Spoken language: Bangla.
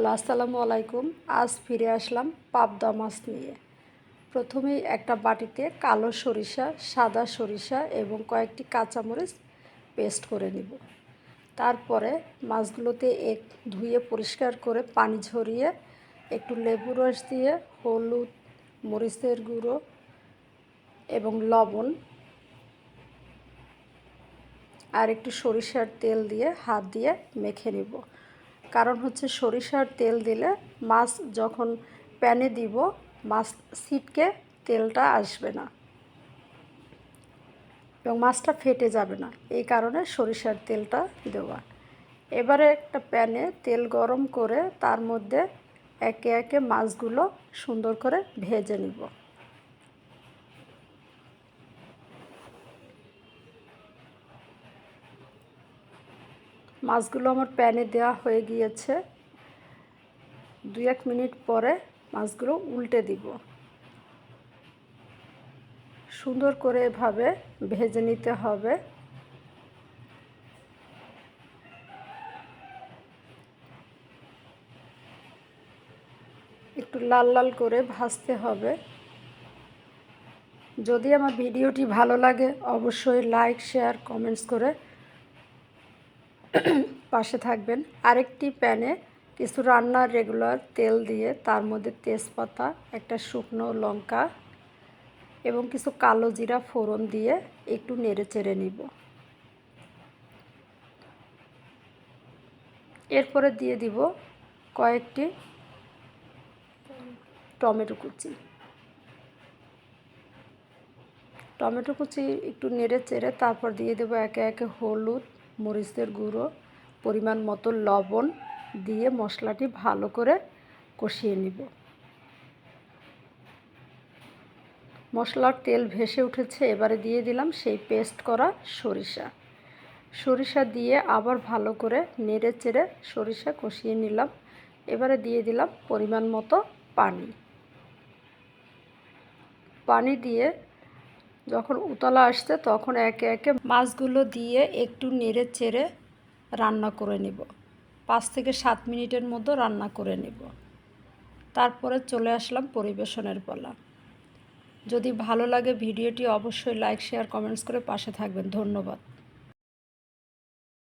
হ্যালো, আসসালামু আলাইকুম। আজ ফিরে আসলাম পাবদা মাছ নিয়ে। প্রথমেই একটা বাটিতে কালো সরিষা, সাদা সরিষা এবং কয়েকটি কাঁচামরিচ পেস্ট করে নিব। তারপরে মাছগুলোতে ধুয়ে পরিষ্কার করে পানি ঝরিয়ে একটু লেবু রস দিয়ে হলুদ, মরিচের গুঁড়ো এবং লবণ আর একটু সরিষার তেল দিয়ে হাত দিয়ে মেখে নিব। কারণ হচ্ছে সরিষার তেল দিলে মাছ যখন প্যানে দিব মাছ ছিটকে তেলটা আসবে না এবং মাছটা ফেটে যাবে না, এই কারণে সরিষার তেলটা দেওয়া। এবারে একটা প্যানে তেল গরম করে তার মধ্যে একে একে মাছগুলো সুন্দর করে ভেজে নিব। মাছগুলো আমার প্যানে দেওয়া হয়ে গিয়েছে। 2-1 মিনিট পরে মাছগুলো উল্টে দিব। সুন্দর করে এভাবে ভেজে নিতে হবে। একটু লাল লাল করে ভাজতে হবে। যদি আমার ভিডিওটি ভালো লাগে অবশ্যই লাইক, শেয়ার, কমেন্টস করে পাশে থাকবেন। আরেকটি প্যানে কিছু রান্নার রেগুলার তেল দিয়ে তার মধ্যে তেজপাতা, একটা শুকনো লঙ্কা এবং কিছু কালো জিরা ফোড়ন দিয়ে একটু নেড়ে চেড়ে নিব। এরপরে দিয়ে দিব কয়েকটি টমেটো কুচি। টমেটো কুচি একটু নেড়ে চেড়ে তারপর দিয়ে দেবো একে একে হলুদ, মরিচের গুঁড়ো, পরিমাণ মতো লবণ দিয়ে মশলাটি ভালো করে কষিয়ে নিব। মশলার তেল ভেসে উঠেছে, এবারে দিয়ে দিলাম সেই পেস্ট করা সরিষা দিয়ে আবার ভালো করে নেড়ে চেড়ে সরিষা কষিয়ে নিলাম। এবারে দিয়ে দিলাম পরিমাণ মতো পানি দিয়ে যখন উতলা আসছে তখন একে একে মাছগুলো দিয়ে একটু নেড়ে চেড়ে রান্না করে নেব। 5 থেকে 7 মিনিটের মতো রান্না করে নেব। তারপরে চলে আসলাম পরিবেশনের পালা। যদি ভালো লাগে ভিডিওটি অবশ্যই লাইক, শেয়ার, কমেন্টস করে পাশে থাকবেন। ধন্যবাদ।